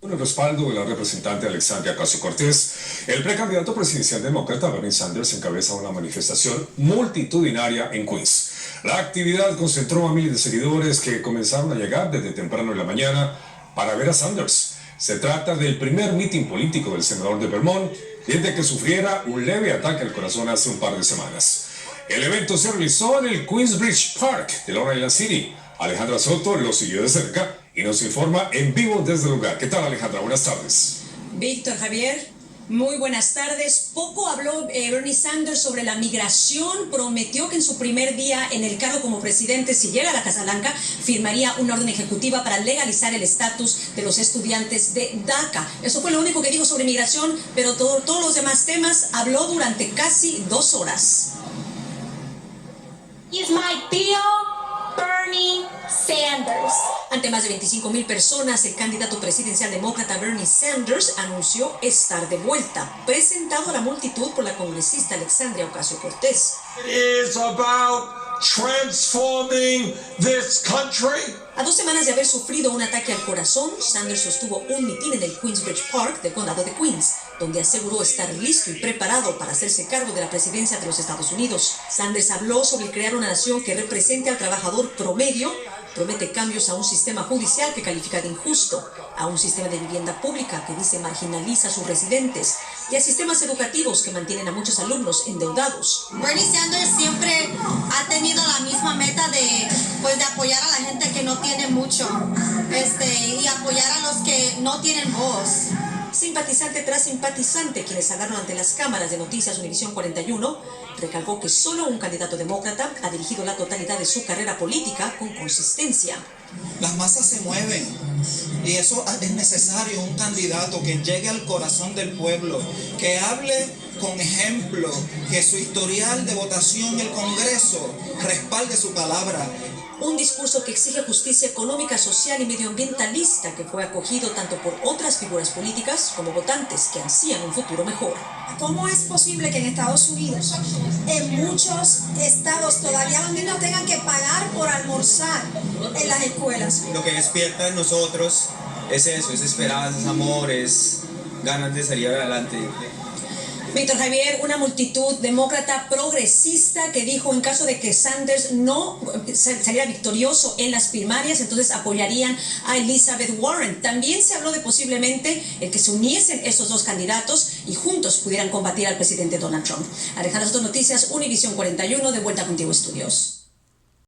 Con el respaldo de la representante Alexandria Ocasio-Cortez, el precandidato presidencial demócrata Bernie Sanders encabeza una manifestación multitudinaria en Queens. La actividad concentró a miles de seguidores que comenzaron a llegar desde temprano en la mañana para ver a Sanders. Se trata del primer mitin político del senador de Vermont desde que sufriera un leve ataque al corazón hace un par de semanas. El evento se realizó en el Queensbridge Park de Long Island City. Alejandra Soto lo siguió de cerca y nos informa en vivo desde el lugar. ¿Qué tal, Alejandra? Buenas tardes. Víctor, Javier, muy buenas tardes. Poco habló Bernie Sanders sobre la migración. Prometió que en su primer día en el cargo como presidente, si llega a la Casa Blanca, firmaría una orden ejecutiva para legalizar el estatus de los estudiantes de DACA. Eso fue lo único que dijo sobre migración, pero todos los demás temas habló durante casi 2 horas. He's my tío Bernie Sanders. Ante más de 25,000 personas, el candidato presidencial demócrata Bernie Sanders anunció estar de vuelta, presentado a la multitud por la congresista Alexandria Ocasio-Cortez. It is about transforming this country. A 2 semanas de haber sufrido un ataque al corazón, Sanders sostuvo un mitin en el Queensbridge Park del condado de Queens, donde aseguró estar listo y preparado para hacerse cargo de la presidencia de los Estados Unidos. Sanders habló sobre crear una nación que represente al trabajador promedio, promete cambios a un sistema judicial que califica de injusto, a un sistema de vivienda pública que dice marginaliza a sus residentes y a sistemas educativos que mantienen a muchos alumnos endeudados. Bernie Sanders siempre ha tenido la misma meta de apoyar a la gente que no tiene mucho y apoyar a los que no tienen voz. Simpatizante tras simpatizante, quienes hablaron ante las cámaras de Noticias Univisión 41, recalcó que solo un candidato demócrata ha dirigido la totalidad de su carrera política con consistencia. Las masas se mueven y eso es necesario, un candidato que llegue al corazón del pueblo, que hable con ejemplo, que su historial de votación en el Congreso respalde su palabra. Un discurso que exige justicia económica, social y medioambientalista que fue acogido tanto por otras figuras políticas como votantes que ansían un futuro mejor. ¿Cómo es posible que en Estados Unidos, en muchos estados, todavía los niños tengan que pagar por almorzar en las escuelas? Lo que despierta en nosotros es eso, es esperanza, es amor, es ganas de salir adelante. Víctor, Javier, una multitud demócrata progresista que dijo en caso de que Sanders no saliera victorioso en las primarias, entonces apoyarían a Elizabeth Warren. También se habló de posiblemente el que se uniesen esos 2 candidatos y juntos pudieran combatir al presidente Donald Trump. Alejandra Soto, Noticias Univisión 41, de vuelta contigo, estudios.